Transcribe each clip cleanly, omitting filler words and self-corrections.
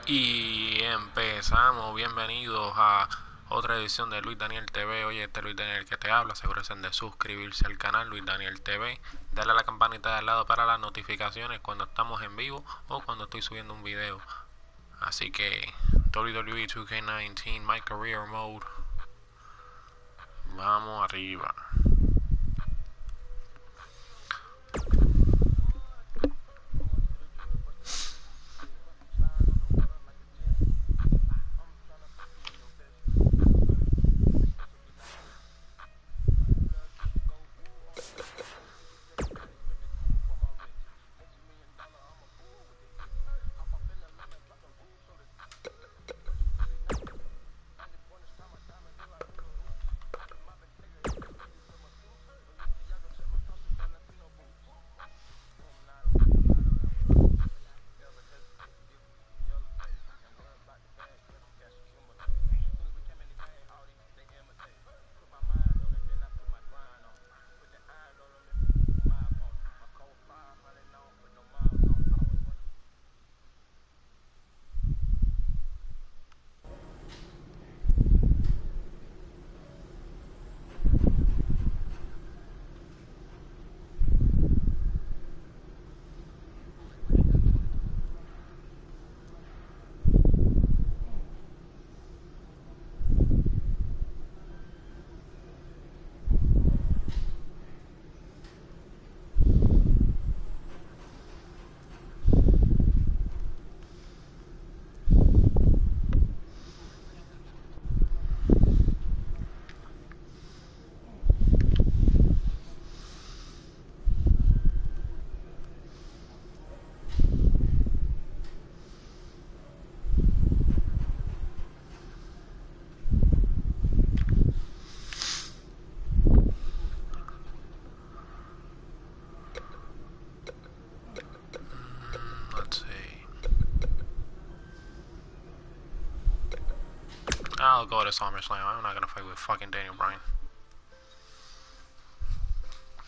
Y empezamos, bienvenidos a otra edición de Luis Daniel TV. Oye, este Luis Daniel que te habla, asegúrense de suscribirse al canal Luis Daniel TV, darle a la campanita de al lado para las notificaciones cuando estamos en vivo o cuando estoy subiendo un video. Así que WWE 2K19 My Career Mode, vamos arriba. Let's see. I'll go to SummerSlam. I'm not gonna fight with fucking Daniel Bryan.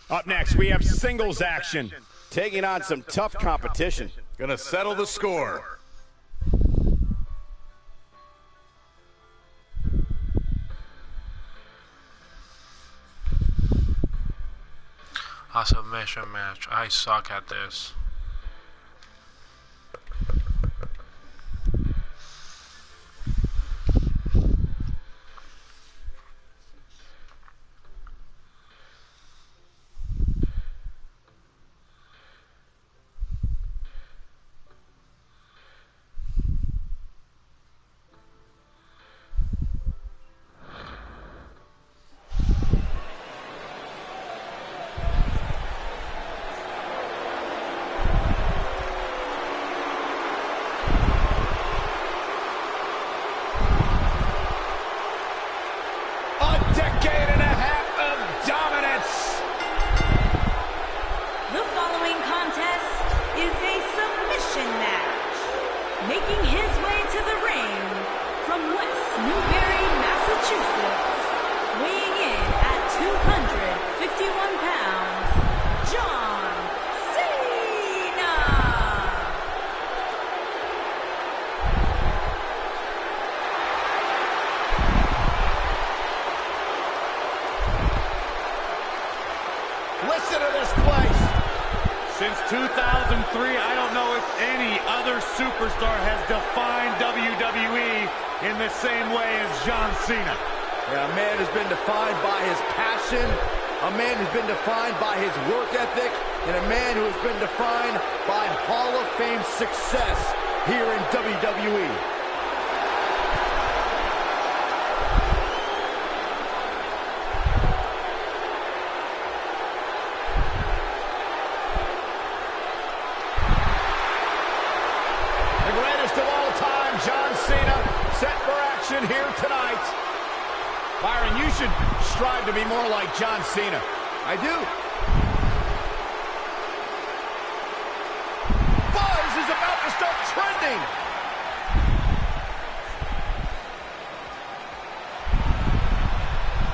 Up next, we have singles action. Taking on some tough competition. Gonna settle the score. A submission match. I suck at this. Decade and a half of dominance. The following contest is a submission match. Making his way to the ring from West Newbury, Massachusetts, weighing in at 251 pounds, John Cena. Listen to this place. Since 2003, I don't know if any other superstar has defined WWE in the same way as John Cena. Yeah, a man who's been defined by his passion, a man who's been defined by his work ethic, and a man who has been defined by Hall of Fame success here in WWE. John Cena set for action here tonight. Byron, you should strive to be more like John Cena. I do. Buzz is about to start trending.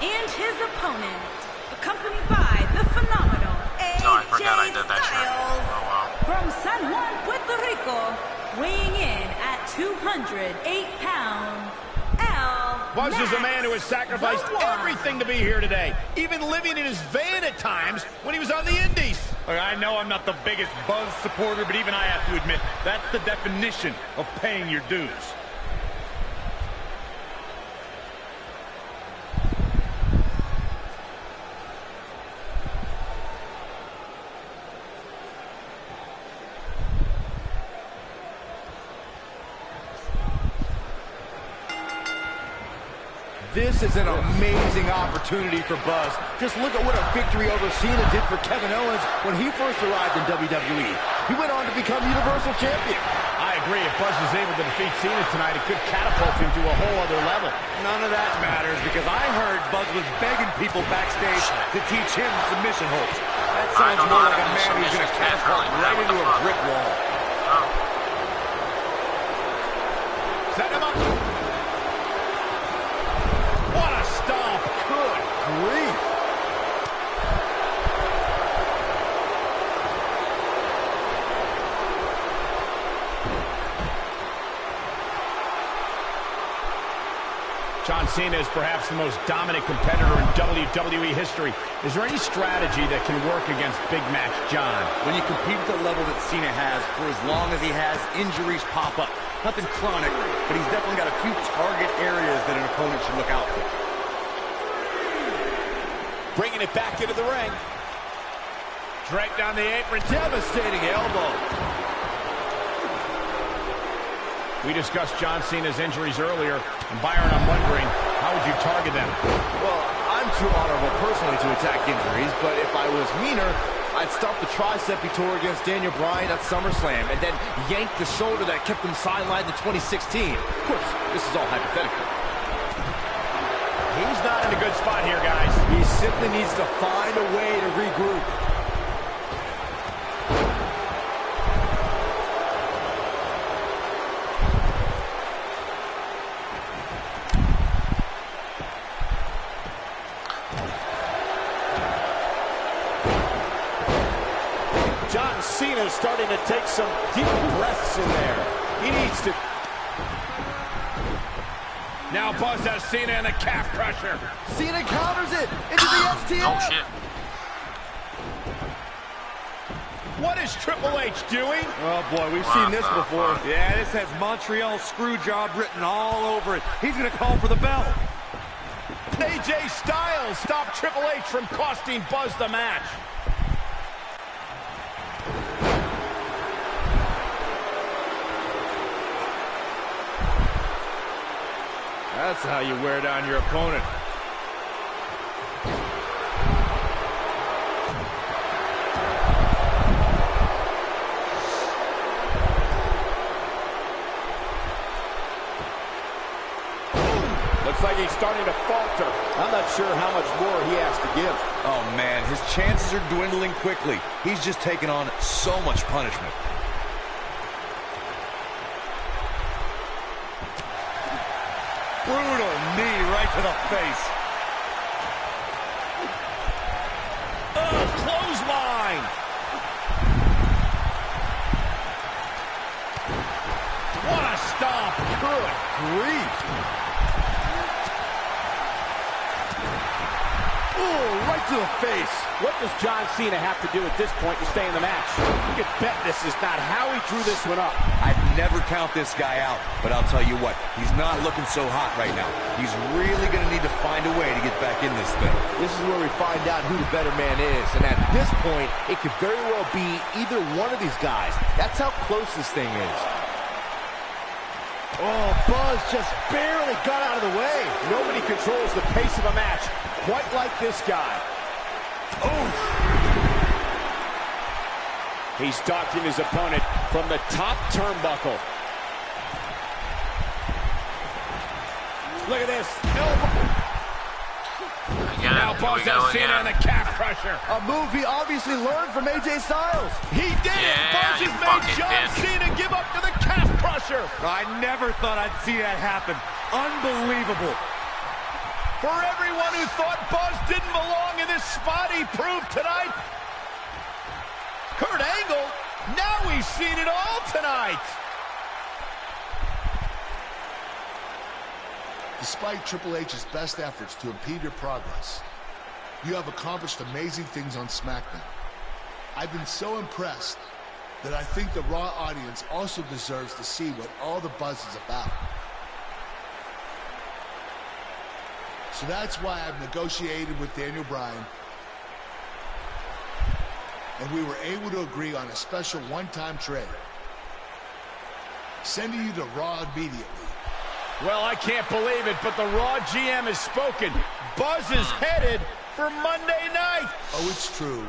And his opponent, accompanied by the phenomenal AJ Styles Oh, wow. from San Juan, Puerto Rico, weighing in at 208 pounds, Buzz is a man who has sacrificed everything to be here today, even living in his van at times when he was on the Indies. I know I'm not the biggest Buzz supporter, but even I have to admit, that's the definition of paying your dues. This is an amazing opportunity for Buzz. Just look at what a victory over Cena did for Kevin Owens when he first arrived in WWE. He went on to become Universal Champion. I agree. If Buzz is able to defeat Cena tonight, it could catapult him to a whole other level. None of that matters because I heard Buzz was begging people backstage to teach him submission holds. That sounds more like a man who's going to catapult right into a brick wall. Set him up. What a stomp. Good grief. John Cena is perhaps the most dominant competitor in WWE history. Is there any strategy that can work against Big Match John? When you compete at the level that Cena has, for as long as he has, injuries pop up. Nothing chronic, but he's definitely got a few target areas that an opponent should look out for. Bringing it back into the ring. Drake down the apron. Devastating elbow. We discussed John Cena's injuries earlier. And Byron, I'm wondering, how would you target them? Well, I'm too honorable personally to attack injuries, but if I was meaner, I'd stop the tricep he tore against Daniel Bryan at SummerSlam and then yank the shoulder that kept him sidelined in 2016. Of course, this is all hypothetical. He's not in a good spot here, guys. He simply needs to find a way to regroup. John Cena is starting to take some deep breaths in there. He needs to... Now Buzz has Cena in the calf crusher. Cena counters it into the STF. Oh, shit. What is Triple H doing? Oh, boy, we've seen this before. Yeah, this has Montreal Screwjob written all over it. He's going to call for the bell. AJ Styles stopped Triple H from costing Buzz the match. That's how you wear down your opponent. Looks like he's starting to falter. I'm not sure how much more he has to give. Oh, man, his chances are dwindling quickly. He's just taken on so much punishment. Brutal knee right to the face. Oh, clothesline. What a stomp. Good grief. Ooh, right to the face. What does John Cena have to do at this point to stay in the match? You can bet this is not how he drew this one up. I'd never count this guy out, but I'll tell you what, he's not looking so hot right now. He's really going to need to find a way to get back in this thing. This is where we find out who the better man is. And at this point, it could very well be either one of these guys. That's how close this thing is. Oh, Buzz just barely got out of the way. Nobody controls the pace of a match quite like this guy. Oh! He's stalking his opponent from the top turnbuckle. Look at this. Again, Now Buzz has Cena in the calf crusher. A move he obviously learned from AJ Styles. He did it. Buzz has made John Cena give up to the calf crusher. I never thought I'd see that happen. Unbelievable. For everyone who thought Buzz didn't belong in this spot, he proved tonight. Kurt Angle, now we've seen it all tonight. Despite Triple H's best efforts to impede your progress, you have accomplished amazing things on SmackDown. I've been so impressed that I think the Raw audience also deserves to see what all the buzz is about. So that's why I've negotiated with Daniel Bryan, and we were able to agree on a special one-time trade, sending you to Raw immediately. Well, I can't believe it, but the Raw GM has spoken. Buzz is headed for Monday night. Oh, it's true.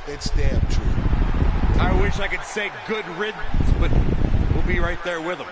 It's damn true. I wish I could say good riddance, but we'll be right there with him.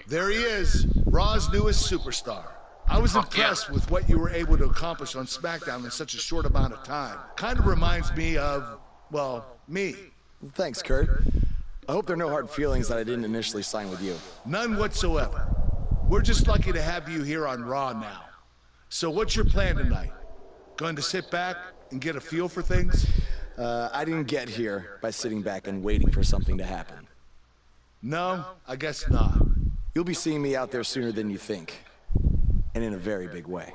There he is, Raw's newest superstar. I was impressed with what you were able to accomplish on SmackDown in such a short amount of time. Kind of reminds me of, well, me. Thanks, Kurt. I hope there are no hard feelings that I didn't initially sign with you. None whatsoever. We're just lucky to have you here on Raw now. So what's your plan tonight? Going to sit back and get a feel for things? I didn't get here by sitting back and waiting for something to happen. No, I guess not. You'll be seeing me out there sooner than you think. And in a very big way.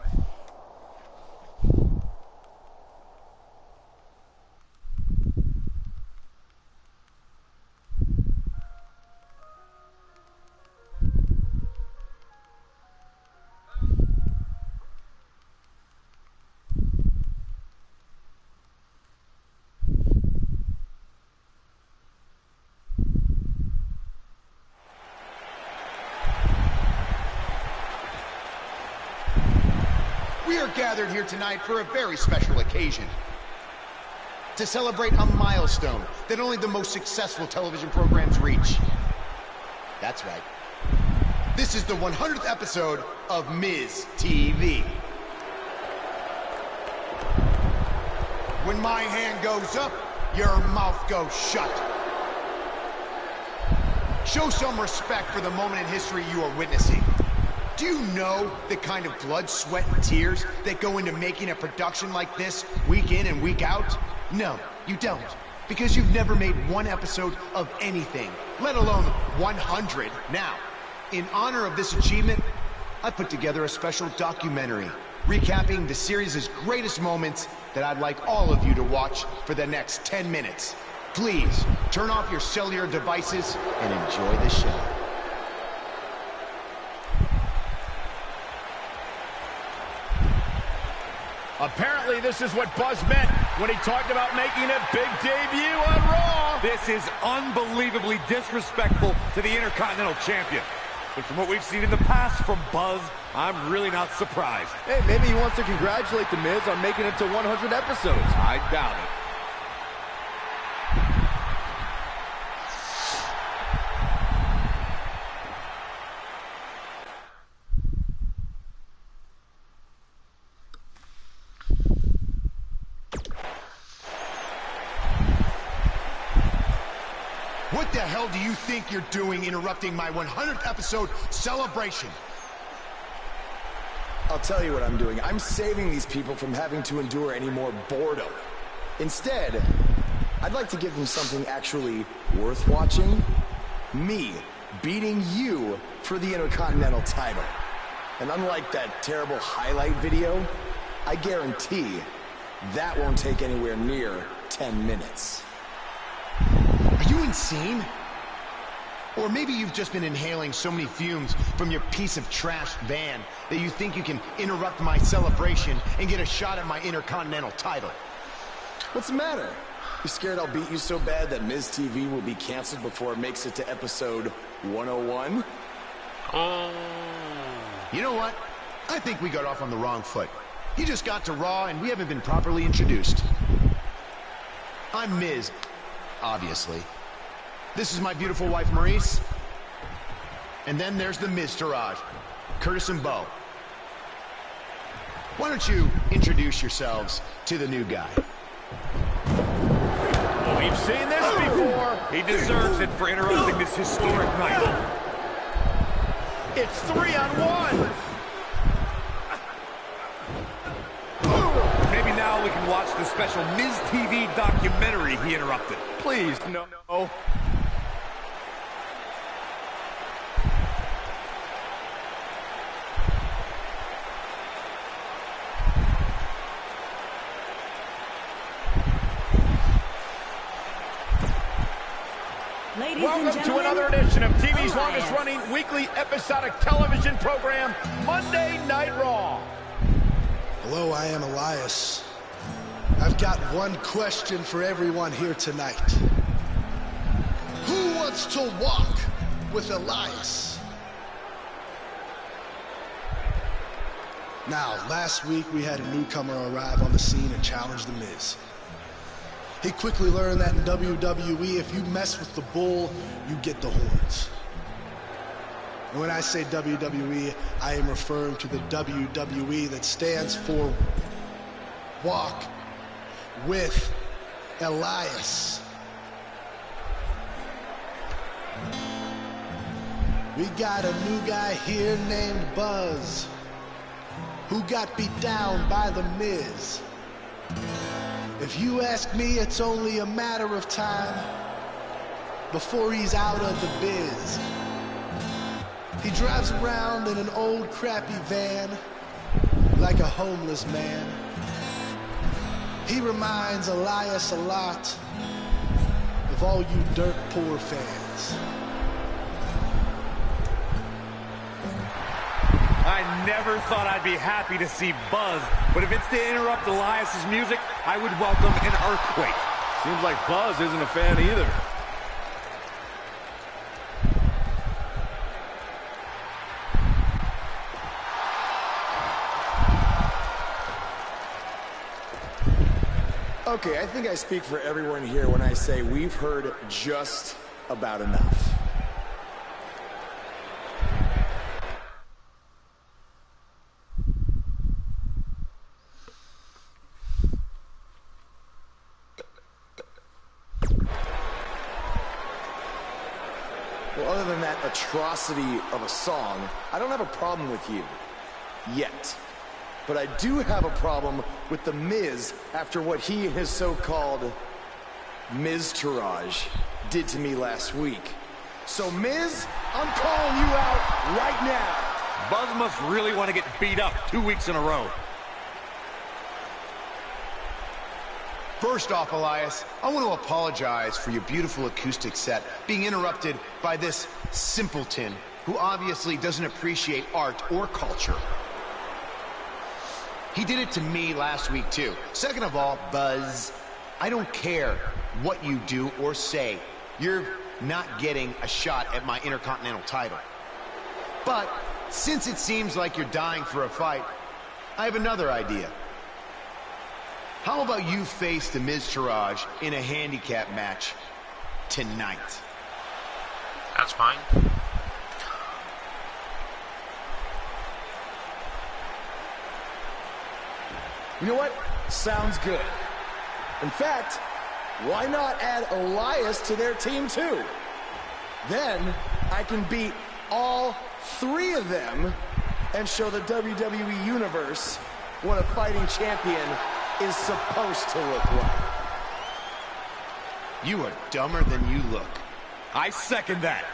We are gathered here tonight for a very special occasion. To celebrate a milestone that only the most successful television programs reach. That's right. This is the 100th episode of Miz TV. When my hand goes up, your mouth goes shut. Show some respect for the moment in history you are witnessing. Do you know the kind of blood, sweat, and tears that go into making a production like this week in and week out? No, you don't. Because you've never made one episode of anything, let alone 100. Now, in honor of this achievement, I put together a special documentary recapping the series' greatest moments that I'd like all of you to watch for the next 10 minutes. Please, turn off your cellular devices and enjoy the show. Apparently, this is what Buzz meant when he talked about making a big debut on Raw. This is unbelievably disrespectful to the Intercontinental Champion. But from what we've seen in the past from Buzz, I'm really not surprised. Hey, maybe he wants to congratulate The Miz on making it to 100 episodes. I doubt it. What the hell do you think you're doing interrupting my 100th episode celebration? I'll tell you what I'm doing. I'm saving these people from having to endure any more boredom. Instead, I'd like to give them something actually worth watching. Me beating you for the Intercontinental title. And unlike that terrible highlight video, I guarantee that won't take anywhere near 10 minutes. Are you insane? Or maybe you've just been inhaling so many fumes from your piece of trash van that you think you can interrupt my celebration and get a shot at my Intercontinental title. What's the matter? You scared I'll beat you so bad that Miz TV will be canceled before it makes it to episode 101? You know what? I think we got off on the wrong foot. You just got to Raw and we haven't been properly introduced. I'm Miz, obviously. This is my beautiful wife, Maurice. And then there's the Miztourage, Curtis and Bo. Why don't you introduce yourselves to the new guy? We've seen this before. He deserves it for interrupting this historic night. It's 3-on-1. Maybe now we can watch the special Miz TV documentary he interrupted. Please, no. Welcome to another edition of TV's longest-running weekly episodic television program, Monday Night Raw. Hello, I am Elias. I've got one question for everyone here tonight. Who wants to walk with Elias? Now, last week we had a newcomer arrive on the scene and challenge The Miz. He quickly learned that in WWE, if you mess with the bull, you get the horns. And when I say WWE, I am referring to the WWE that stands for Walk with Elias. We got a new guy here named Buzz, who got beat down by The Miz. If you ask me, it's only a matter of time before he's out of the biz. He drives around in an old crappy van like a homeless man. He reminds Elias a lot of all you dirt poor fans. I never thought I'd be happy to see Buzz, but if it's to interrupt Elias's music, I would welcome an earthquake. Seems like Buzz isn't a fan either. Okay, I think I speak for everyone here when I say we've heard just about enough. Well, other than that atrocity of a song, I don't have a problem with you. Yet. But I do have a problem with The Miz after what he and his so-called Miztourage did to me last week. So, Miz, I'm calling you out right now. Buzz must really want to get beat up 2 weeks in a row. First off, Elias, I want to apologize for your beautiful acoustic set being interrupted by this simpleton who obviously doesn't appreciate art or culture. He did it to me last week, too. Second of all, Buzz, I don't care what you do or say. You're not getting a shot at my Intercontinental title. But since it seems like you're dying for a fight, I have another idea. How about you face the Miz Taraj in a handicap match tonight? That's fine. You know what? Sounds good. In fact, why not add Elias to their team too? Then I can beat all three of them and show the WWE Universe what a fighting champion is supposed to look like. You are dumber than you look. I second that.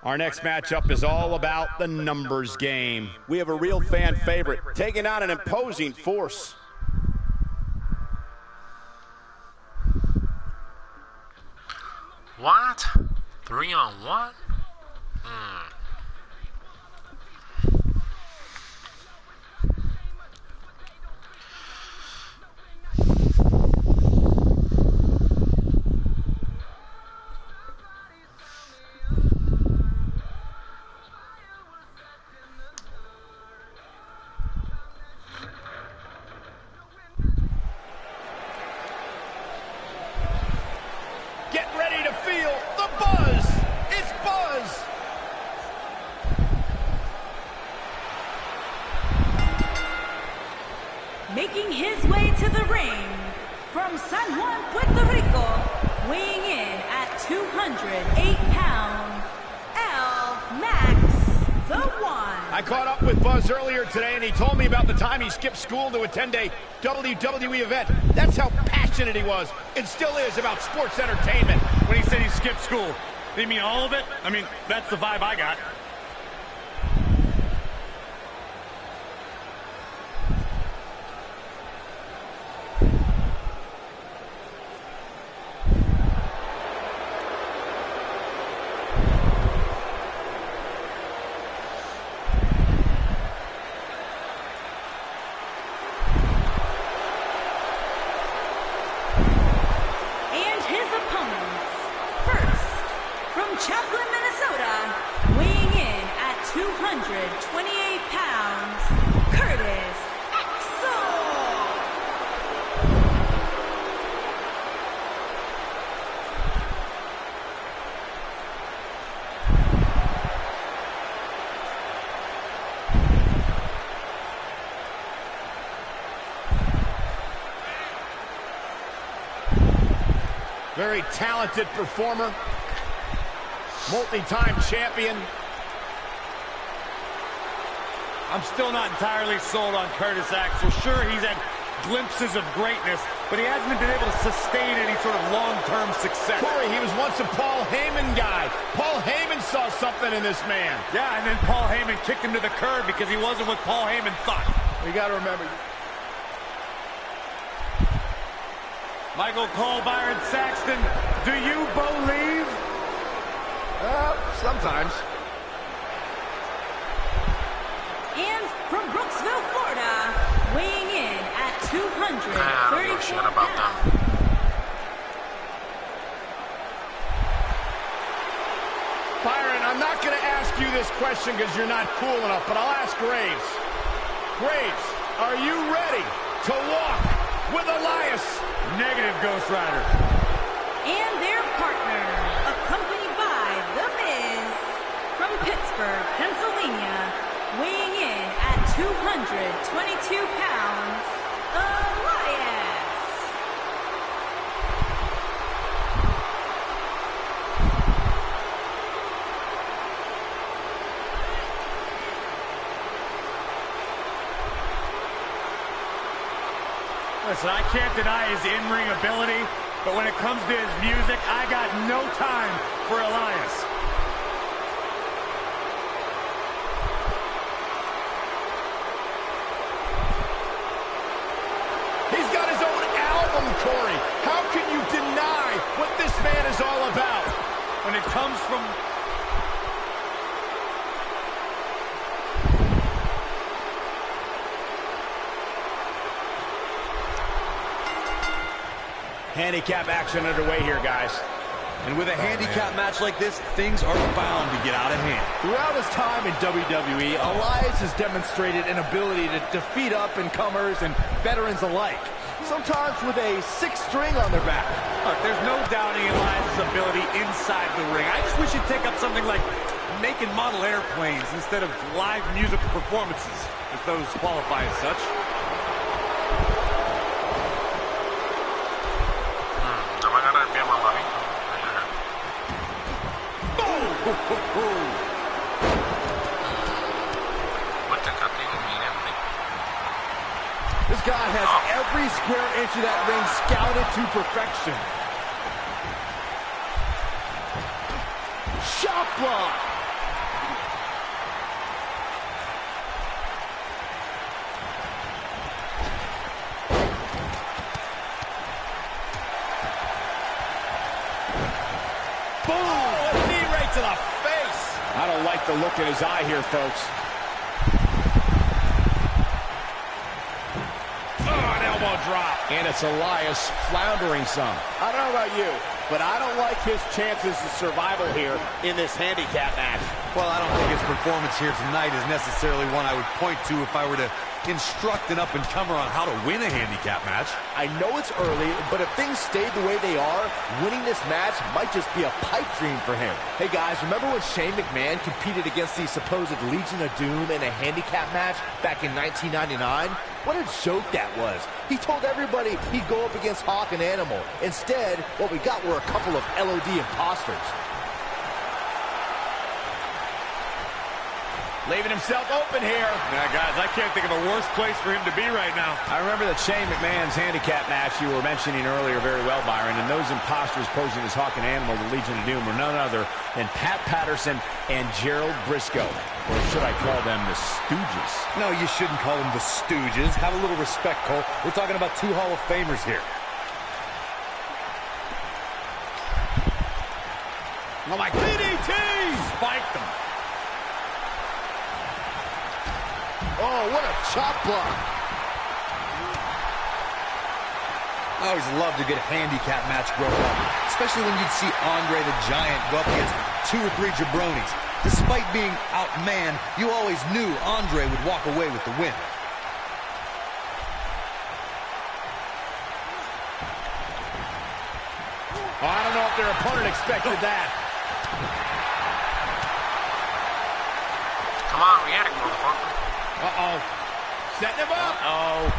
Our next matchup is all about the numbers game. We have a real fan favorite taking on an imposing force. What? 3-on-1? Get ready to feel the buzz. It's Buzz. Making his way to the ring from San Juan, Puerto Rico, weighing in at 208 pounds, Max the One. I caught up with Buzz earlier today, and he told me about the time he skipped school to attend a WWE event. That's how passionate he was, and still is, about sports entertainment. When he said he skipped school, did he mean all of it? I mean, that's the vibe I got. And his opponents, first, from Chaplin, Minnesota, weighing in at 228 pounds, Curtis Axel. Very talented performer, multi-time champion. I'm still not entirely sold on Curtis Axel. Sure, he's had glimpses of greatness, but he hasn't been able to sustain any sort of long-term success. Corey, he was once a Paul Heyman guy. Paul Heyman saw something in this man. Yeah, and then Paul Heyman kicked him to the curb because he wasn't what Paul Heyman thought. You got to remember. Michael Cole, Byron Saxton, do you believe? Sometimes. And from Brooksville, Florida, weighing in at 234 I don't give a shit about them. pounds. Byron, I'm not going to ask you this question because you're not cool enough, but I'll ask Graves. Graves, are you ready to walk with Elias? Negative, Ghost Rider. And their partner, accompanied by The Miz, from Pittsburgh, Pennsylvania, weighing in at 222 pounds, Elias. Listen, I can't deny his in-ring ability, but when it comes to his music, I got no time for Elias. He's got his own album, Corey. How can you deny what this man is all about? when it comes from... Handicap action underway here, guys. And with a handicap match like this, things are bound to get out of hand. Throughout his time in WWE, Elias has demonstrated an ability to defeat up-and-comers and veterans alike. Sometimes with a sixth string on their back. Look, there's no doubting Elias' ability inside the ring. I just wish he'd take up something like making model airplanes instead of live musical performances, if those qualify as such. This guy has every square inch of that ring scouted to perfection. Shot block. Boom! Oh, a knee right to the face. I don't like the look in his eye here, folks. Drop. And it's Elias floundering some. I don't know about you, but I don't like his chances of survival here in this handicap match. Well, I don't think his performance here tonight is necessarily one I would point to if I were to instruct an up-and-comer on how to win a handicap match. I know it's early, but if things stayed the way they are, winning this match might just be a pipe dream for him. Hey guys, remember when Shane McMahon competed against the supposed Legion of Doom in a handicap match back in 1999? What a joke that was. He told everybody he'd go up against Hawk and Animal. Instead, what we got were a couple of LOD imposters. Leaving himself open here. Yeah, guys, I can't think of a worse place for him to be right now. I remember that Shane McMahon's handicap match you were mentioning earlier very well, Byron, and those imposters posing as Hawk and Animal, the Legion of Doom, were none other than Pat Patterson and Gerald Briscoe. Or should I call them the Stooges? No, you shouldn't call them the Stooges. Have a little respect, Cole. We're talking about two Hall of Famers here. Oh, my DDT! Spiked them. Oh, what a chop block. I always loved a good handicap match growing up, especially when you'd see Andre the Giant go up against 2 or 3 jabronis. Despite being outmanned, you always knew Andre would walk away with the win. Oh, I don't know if their opponent expected that. Come on, react, motherfucker. Uh-oh. Setting him up. Uh-oh.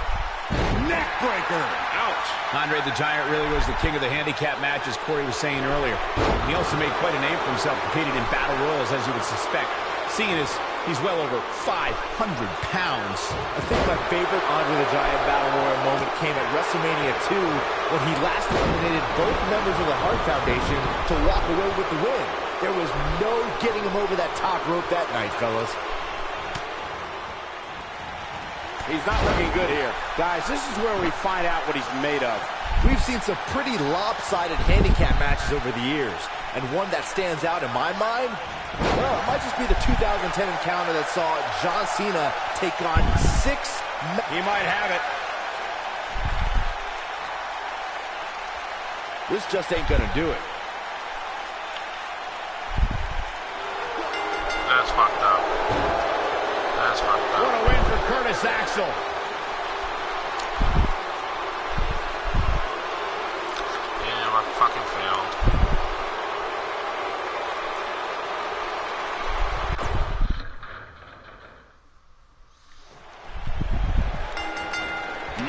Neck breaker. Ouch. Andre the Giant really was the king of the handicap match, as Corey was saying earlier. He also made quite a name for himself competing in battle royals, as you would suspect. Seeing as he's well over 500 pounds. I think my favorite Andre the Giant battle royal moment came at WrestleMania 2 when he last eliminated both members of the Hart Foundation to walk away with the win. There was no getting him over that top rope that night, fellas. He's not looking good here. Guys, this is where we find out what he's made of. We've seen some pretty lopsided handicap matches over the years. And one that stands out in my mind, well, it might just be the 2010 encounter that saw John Cena take on 6... He might have it. This just ain't gonna do it. That's fucked up. That's fucked up. What a win for Curtis Axel. Yeah, I fucking failed.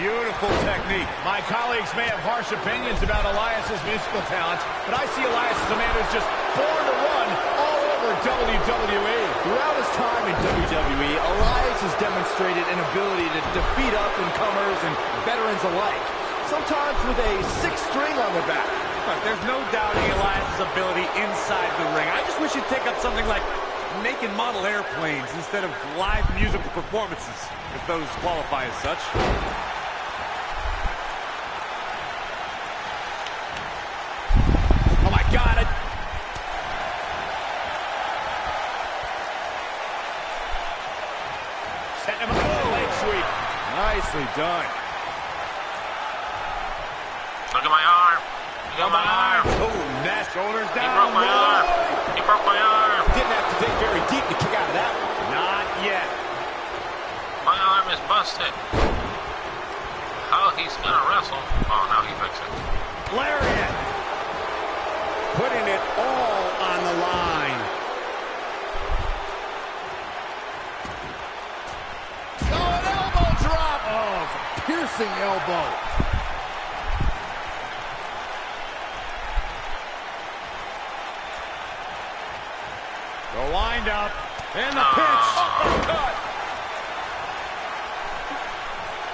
Beautiful technique. My colleagues may have harsh opinions about Elias's musical talents, but I see Elias as a man who's just born to run all over WWE. Throughout his time in WWE, Elias has demonstrated an ability to defeat up-and-comers and veterans alike, sometimes with a 6th string on their back. Look, there's no doubting Elias' ability inside the ring. I just wish he'd take up something like making model airplanes instead of live musical performances, if those qualify as such. Nicely done. Look at my arm. Look at my arm. Oh, that shoulders down. He broke my arm. He broke my arm. Didn't have to dig very deep to kick out of that one. Not yet. My arm is busted. How he's gonna wrestle? Oh, now he fixed it. Lariat. Putting it all on the line. Oh, an elbow drop. Oh, it's a piercing elbow. The wind up. And the pitch. Uppercut.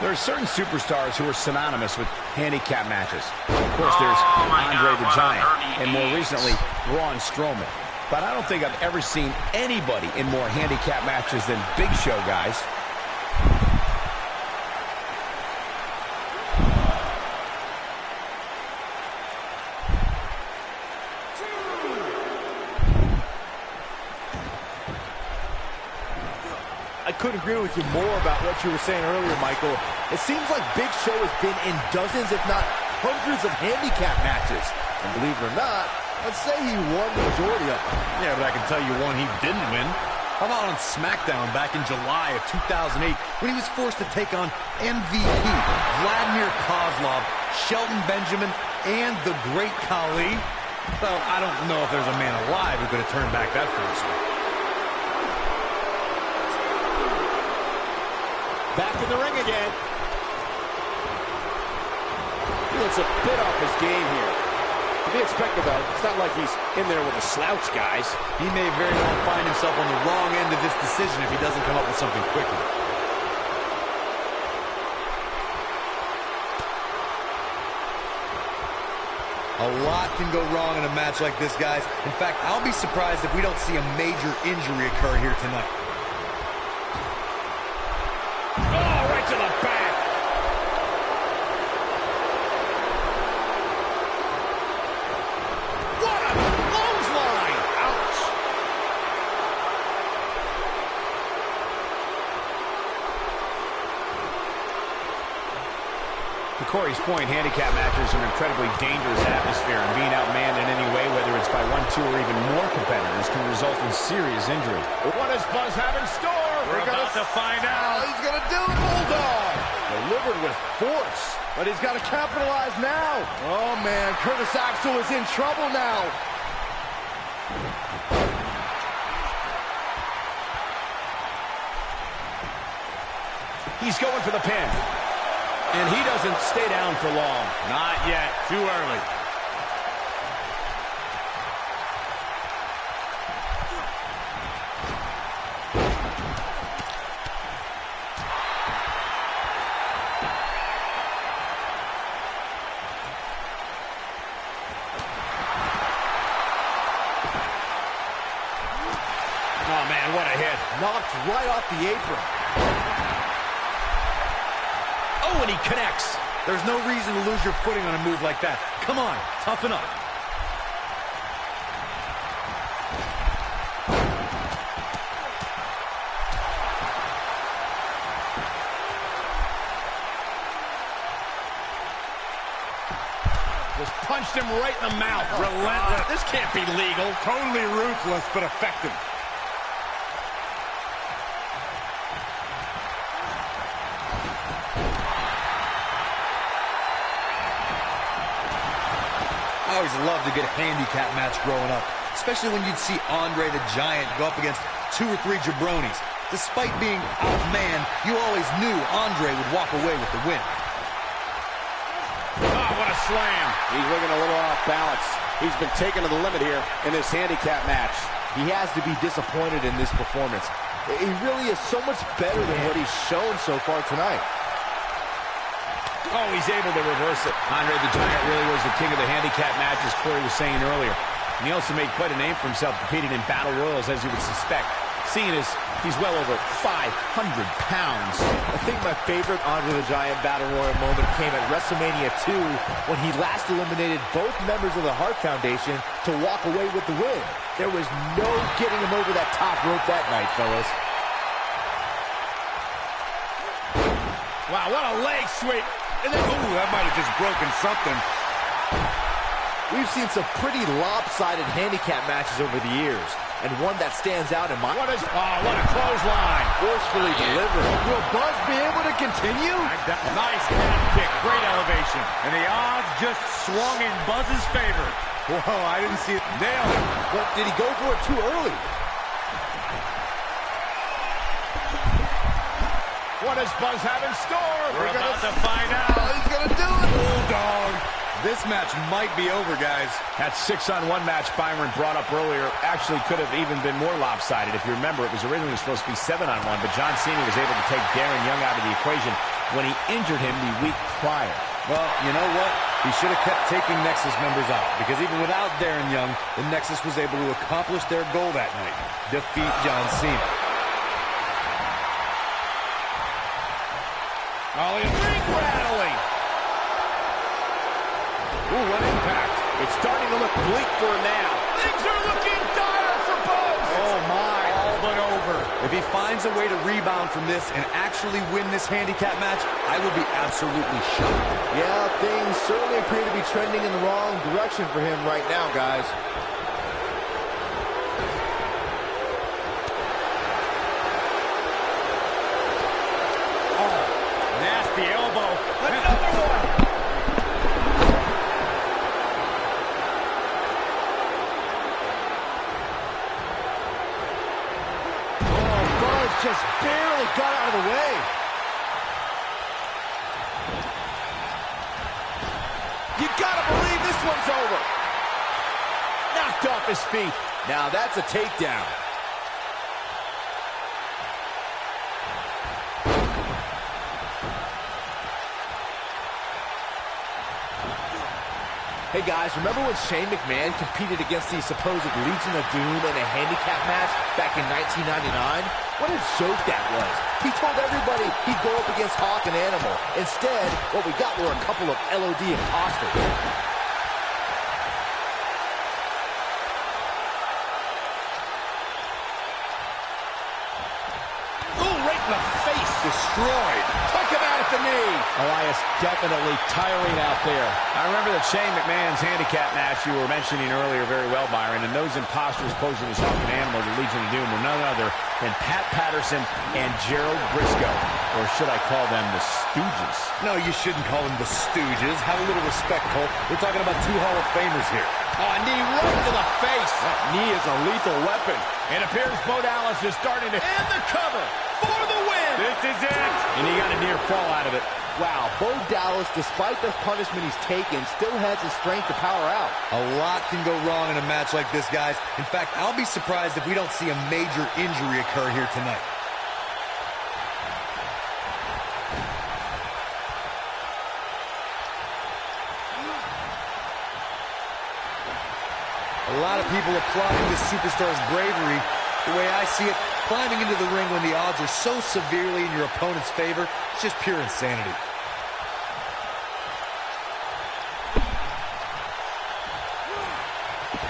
There are certain superstars who are synonymous with handicap matches. Of course, there's my Andre God, the what a Giant, dirty and more ace. recently, Braun Strowman. But I don't think I've ever seen anybody in more handicap matches than Big Show, guys. I couldn't agree with you more about what you were saying earlier, Michael. It seems like Big Show has been in dozens, if not hundreds of handicap matches. And believe it or not, let's say he won the majority of them. Yeah, but I can tell you one he didn't win. How about on SmackDown back in July of 2008 when he was forced to take on MVP, Vladimir Kozlov, Shelton Benjamin, and the Great Khali? Well, I don't know if there's a man alive who could have turned back that force. Back in the ring again. He looks a bit off his game here. To be expected, though. It's not like he's in there with a slouch, guys. He may very well find himself on the wrong end of this decision if he doesn't come up with something quickly. A lot can go wrong in a match like this, guys. In fact, I'll be surprised if we don't see a major injury occur here tonight. Oh, right to the back. What a clothesline! Ouch! To Corey's point, handicap matches are an incredibly dangerous atmosphere, and being outmanned in any way, whether it's by one, two, or even more competitors, can result in serious injury. What does Buzz have in store? We're about to find out. He's going to do it, Bulldog. Delivered with force, but he's got to capitalize now. Oh, man, Curtis Axel is in trouble now. He's going for the pin. And he doesn't stay down for long. Not yet. Too early. Oh, man, what a hit. Knocked right off the apron. Oh, and he connects. There's no reason to lose your footing on a move like that. Come on, toughen up. Just punched him right in the mouth. Relentless. This can't be legal. Totally ruthless, but effective. I always loved a good handicap match growing up, especially when you'd see Andre the Giant go up against 2 or 3 jabronis. Despite being outmanned, you always knew Andre would walk away with the win. Oh, what a slam. He's looking a little off balance. He's been taken to the limit here in this handicap match. He has to be disappointed in this performance. He really is so much better than what he's shown so far tonight. Oh, he's able to reverse it. Andre the Giant really was the king of the handicap match, as Corey was saying earlier. And he also made quite a name for himself competing in battle royals, as you would suspect, seeing as he's well over 500 pounds. I think my favorite Andre the Giant Battle Royal moment came at WrestleMania 2 when he last eliminated both members of the Hart Foundation to walk away with the win. There was no getting him over that top rope that night, fellas. Wow, what a leg sweep. And then, ooh, that might have just broken something. We've seen some pretty lopsided handicap matches over the years, and one that stands out in my... What a clothesline. Forcefully delivered. Will Buzz be able to continue? Nice calf kick, great elevation. And the odds just swung in Buzz's favor. Whoa, I didn't see it. Nailed it. But did he go for it too early? What does Buzz have in store? We're about to find out. Oh, he's gonna do it. Bulldog. This match might be over, guys. That 6-on-1 match Byron brought up earlier actually could have even been more lopsided. If you remember, it was originally supposed to be 7-on-1, but John Cena was able to take Darren Young out of the equation when he injured him the week prior. Well, you know what? He should have kept taking Nexus members out, because even without Darren Young, the Nexus was able to accomplish their goal that night: defeat John Cena. Oh, ring rattling. Ooh, what impact. It's starting to look bleak for him now. Things are looking dire for Buzz. Oh, my. All but over. If he finds a way to rebound from this and actually win this handicap match, I will be absolutely shocked. Yeah, things certainly appear to be trending in the wrong direction for him right now, guys. Oh, nasty elbow. Another one. Just barely got out of the way. You gotta believe this one's over. Knocked off his feet. Now that's a takedown. Hey guys, remember when Shane McMahon competed against the supposed Legion of Doom in a handicap match back in 1999? What a joke that was. He told everybody he'd go up against Hawk and Animal. Instead, what we got were a couple of LOD imposters. Ooh, right in the face. Destroyed. Took him out at the knee. Elias definitely tiring out there. I remember the Shane McMahon's handicap match you were mentioning earlier very well, Byron, and those imposters posing as Hawk and Animal, the Legion of Doom, were none other than Pat Patterson and Gerald Briscoe. Or should I call them the Stooges? No, you shouldn't call them the Stooges. Have a little respect, Cole. We're talking about two Hall of Famers here. Oh, a knee right to the face. That knee is a lethal weapon. It appears Bo Dallas is starting to... And the cover for the win. This is it. And he got a near fall out of it. Wow, Bo Dallas, despite the punishment he's taken, still has the strength to power out. A lot can go wrong in a match like this, guys. In fact, I'll be surprised if we don't see a major injury occur here tonight. A lot of people applauding this superstar's bravery. The way I see it, climbing into the ring when the odds are so severely in your opponent's favor, it's just pure insanity.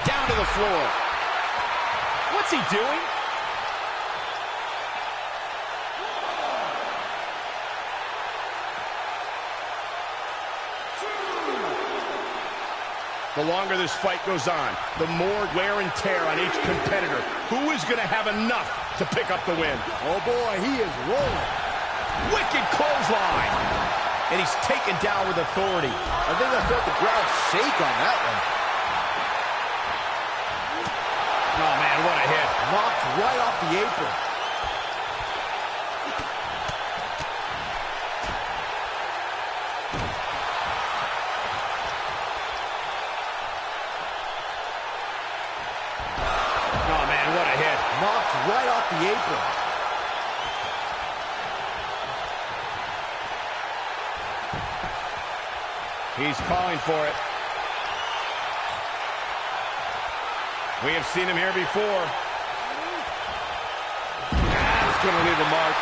Down to the floor. What's he doing? The longer this fight goes on, the more wear and tear on each competitor. Who is going to have enough to pick up the win? Oh boy, he is rolling. Wicked clothesline. And he's taken down with authority. I think I felt the ground shake on that one. Oh man, what a hit. Knocked right off the apron. Knocked right off the apron. He's calling for it. We have seen him here before. That's going to leave a mark.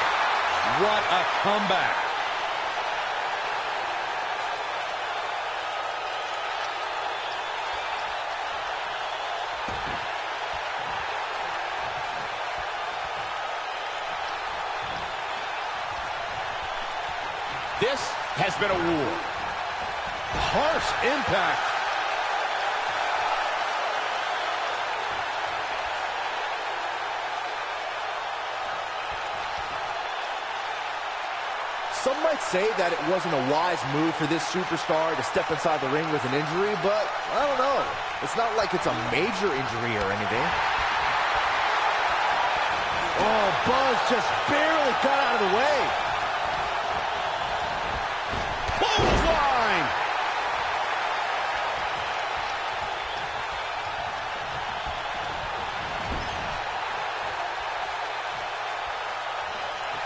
What a comeback. This has been a war. Harsh impact. Some might say that it wasn't a wise move for this superstar to step inside the ring with an injury, but I don't know. It's not like it's a major injury or anything. Oh, Buzz just barely got out of the way. Clothesline!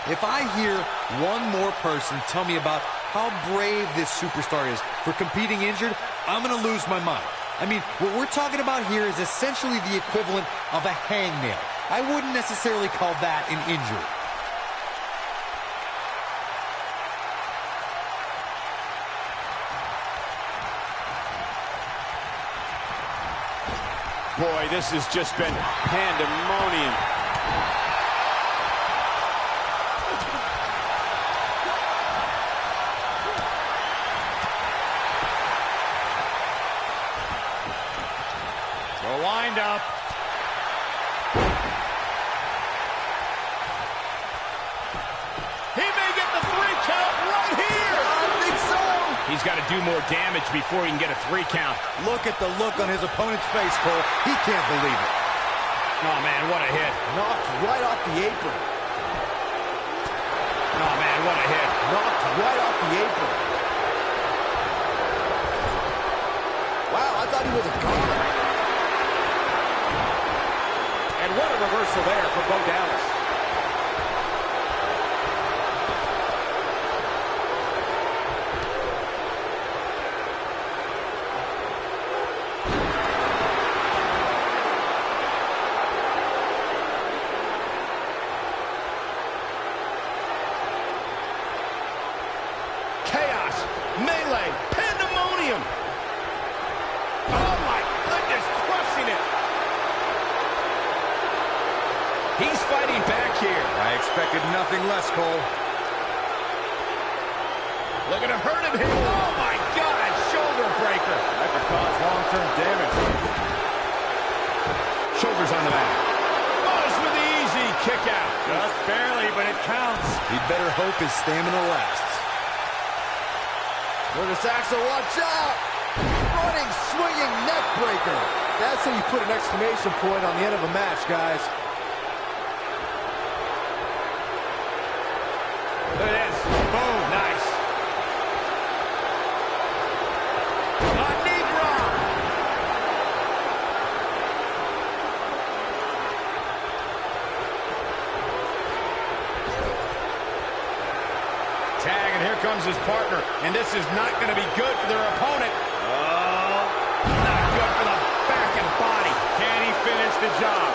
If I hear one more person tell me about how brave this superstar is for competing injured, I'm going to lose my mind. I mean, what we're talking about here is essentially the equivalent of a hangnail. I wouldn't necessarily call that an injury. Boy, this has just been pandemonium. The wind-up. He may get the 3 count right here. I think so. He's got to do more damage before he can get a 3 count. Look at the look on his opponent's face, Cole. He can't believe it. Oh, man, what a hit. Knocked right off the apron. Oh, man, what a hit. Knocked right off the apron. Wow, I thought he was a god. And what a reversal there for Bo Dallas. Chaos, melee, pandemonium. Oh, my goodness, crushing it. He's fighting back here. I expected nothing less, Cole. Looking to hurt him here. Oh, my God, shoulder breaker. That could cause long-term damage. Shoulders on the mat. Buzz with the easy kick out. Just barely, but it counts. He'd better hope his stamina lasts. Curtis Axel, watch out! Running, swinging neck breaker. That's how you put an exclamation point on the end of a match, guys. Look at this. Boom. Nice. A knee drop. Tag, and here comes his partner. And this is not going to be good for their opponent. Oh, not good for the back and body. Can he finish the job?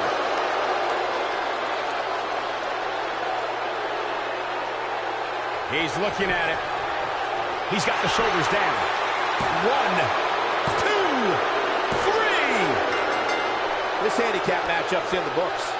He's looking at it. He's got the shoulders down. 1, 2, 3. This handicap matchup's in the books.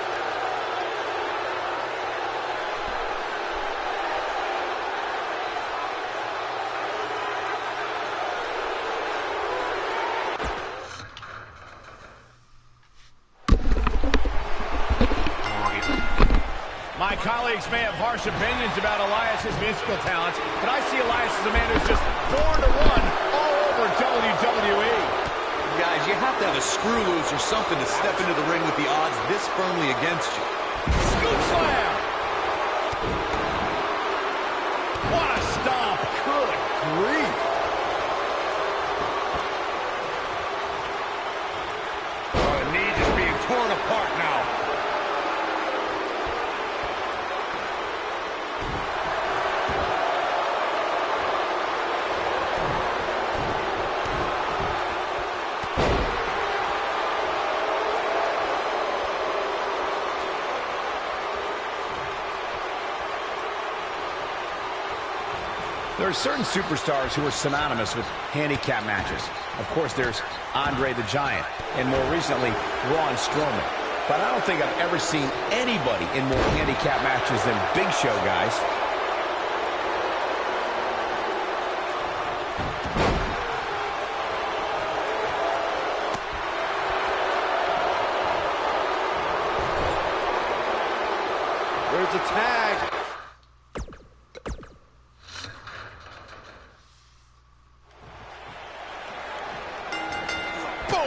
My colleagues may have harsh opinions about Elias's musical talents, but I see Elias as a man who's just born to run all over WWE. Guys, you have to have a screw loose or something to step into the ring with the odds this firmly against you. Scoop slam! What a stomp! Good grief! Oh, the knee just being torn apart now. There are certain superstars who are synonymous with handicap matches. Of course, there's Andre the Giant, and more recently, Braun Strowman. But I don't think I've ever seen anybody in more handicap matches than Big Show, guys.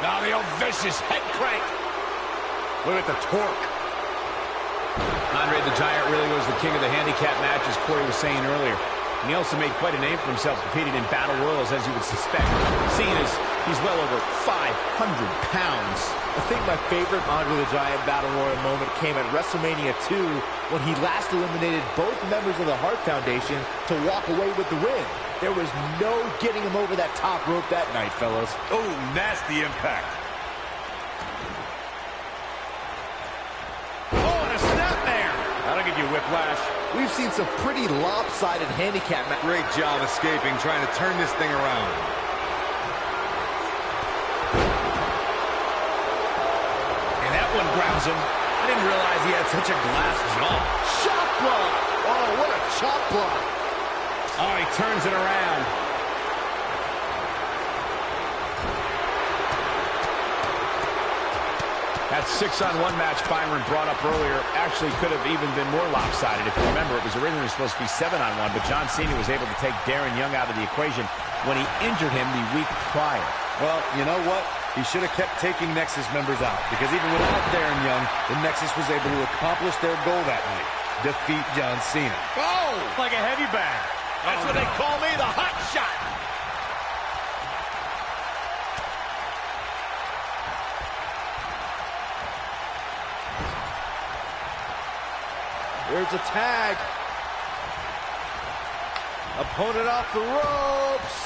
Now the old vicious head crank. Look at the torque. Andre the Giant really was the king of the handicap match, as Corey was saying earlier. And he also made quite a name for himself competing in battle royals, as you would suspect. Seeing as he's well over 500 pounds. I think my favorite Andre the Giant Battle Royal moment came at WrestleMania 2 when he last eliminated both members of the Hart Foundation to walk away with the win. There was no getting him over that top rope that night, fellas. Oh, nasty impact. Oh, and a snapmare. That'll give you whiplash. We've seen some pretty lopsided handicap matches. Great job escaping, trying to turn this thing around. And that one grounds him. I didn't realize he had such a glass jaw. Chop block! Oh, what a chop block! Oh, he turns it around. That 6-on-1 match Byron brought up earlier actually could have even been more lopsided. If you remember, it was originally supposed to be 7-on-1, but John Cena was able to take Darren Young out of the equation when he injured him the week prior. Well, you know what? He should have kept taking Nexus members out, because even without Darren Young, the Nexus was able to accomplish their goal that night: defeat John Cena. Oh! Like a heavy bag. That's what they call me, the hot shot. There's a tag. Opponent off the ropes.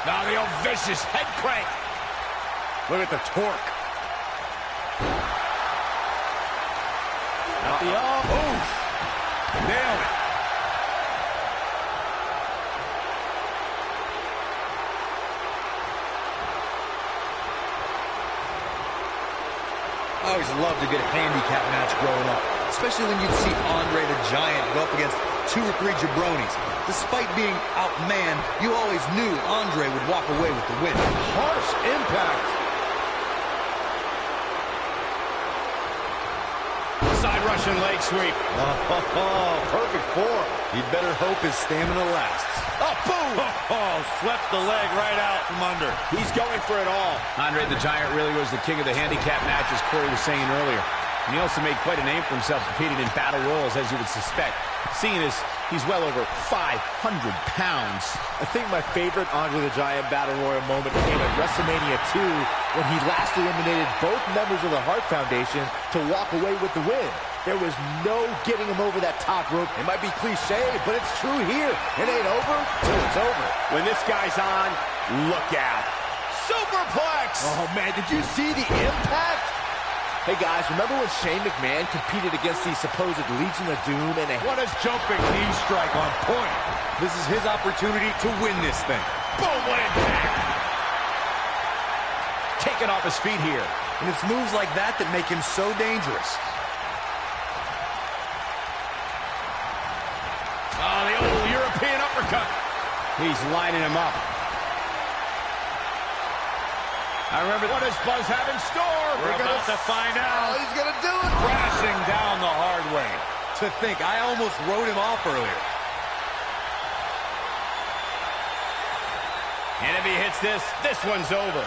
Now the old vicious head crank. Look at the torque. Not the oof. Nailed it. I always loved a good handicap match growing up, especially when you'd see Andre the Giant go up against 2 or 3 jabronis. Despite being outmanned, you always knew Andre would walk away with the win. Harsh impact. Side Russian leg sweep. Oh, perfect form. He'd better hope his stamina lasts. Oh, boom! Oh, swept the leg right out from under. He's going for it all. Andre the Giant really was the king of the handicap match, as Corey was saying earlier. And he also made quite a name for himself competing in battle royals, as you would suspect. Seeing as he's well over 500 pounds. I think my favorite Andre the Giant Battle Royal moment came at WrestleMania 2 when he last eliminated both members of the Hart Foundation to walk away with the win. There was no getting him over that top rope. It might be cliche, but it's true here. It ain't over till it's over. When this guy's on, look out. Superplex! Oh, man, did you see the impact? Hey, guys, remember when Shane McMahon competed against the supposed Legion of Doom? And what a jumping knee strike on point. This is his opportunity to win this thing. Boom, what impact! Taken off his feet here. And it's moves like that that make him so dangerous. Oh, the old European uppercut. He's lining him up. I remember, what does Buzz have in store? We're about to find out. Oh, he's going to do it. Crashing down the hard way. To think, I almost wrote him off earlier. And if he hits this, this one's over.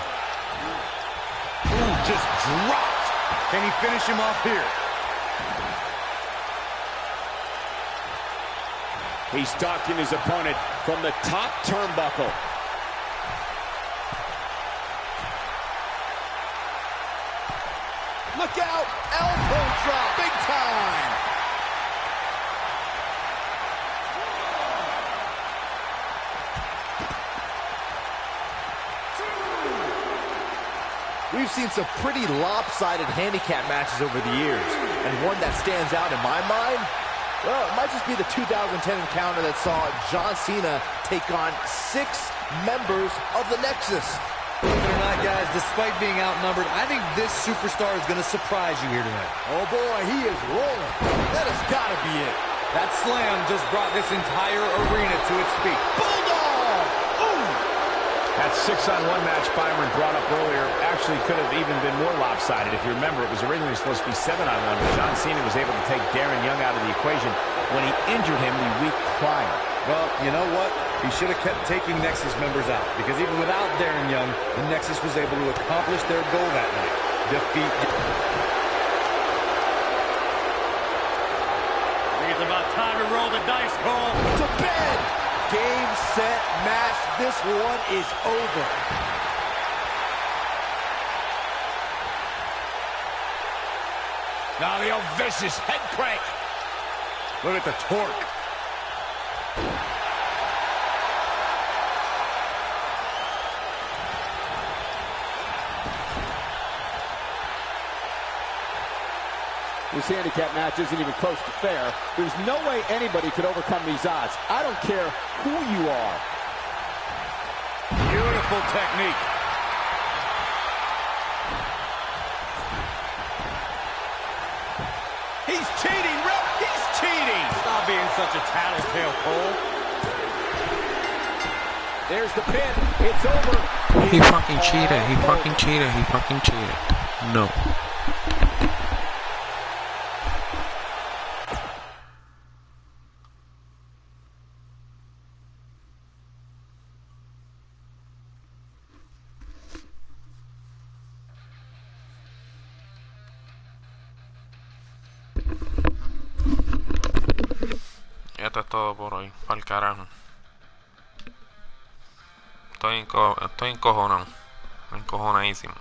Ooh, just dropped. Can he finish him off here? He's stalking his opponent from the top turnbuckle. Look out! Elbow drop, big time! We've seen some pretty lopsided handicap matches over the years, and one that stands out in my mind, well, it might just be the 2010 encounter that saw John Cena take on 6 members of the Nexus. Believe it or not, guys, despite being outnumbered, I think this superstar is going to surprise you here tonight. Oh, boy, he is rolling. That has got to be it. That slam just brought this entire arena to its feet. Bulldog! Ooh! That 6-on-1 match Byron brought up earlier actually could have even been more lopsided. If you remember, it was originally supposed to be 7-on-1, but John Cena was able to take Darren Young out of the equation when he injured him the week prior. Well, you know what? He should have kept taking Nexus members out, because even without Darren Young, the Nexus was able to accomplish their goal that night. Defeat. I think it's about time to roll the dice, Cole. To bed! Game, set, match. This one is over. Now the old vicious head crank. Look at the torque. This handicap match isn't even close to fair. There's no way anybody could overcome these odds. I don't care who you are. Beautiful technique. He's cheating, Rep. He's cheating. Stop being such a tattletale, Cole. There's the pin. It's over. He fucking cheated. He fucking cheated. He fucking cheated. No. Esto es todo por hoy, pa'l carajo. Estoy encojonado, encojonadísimo.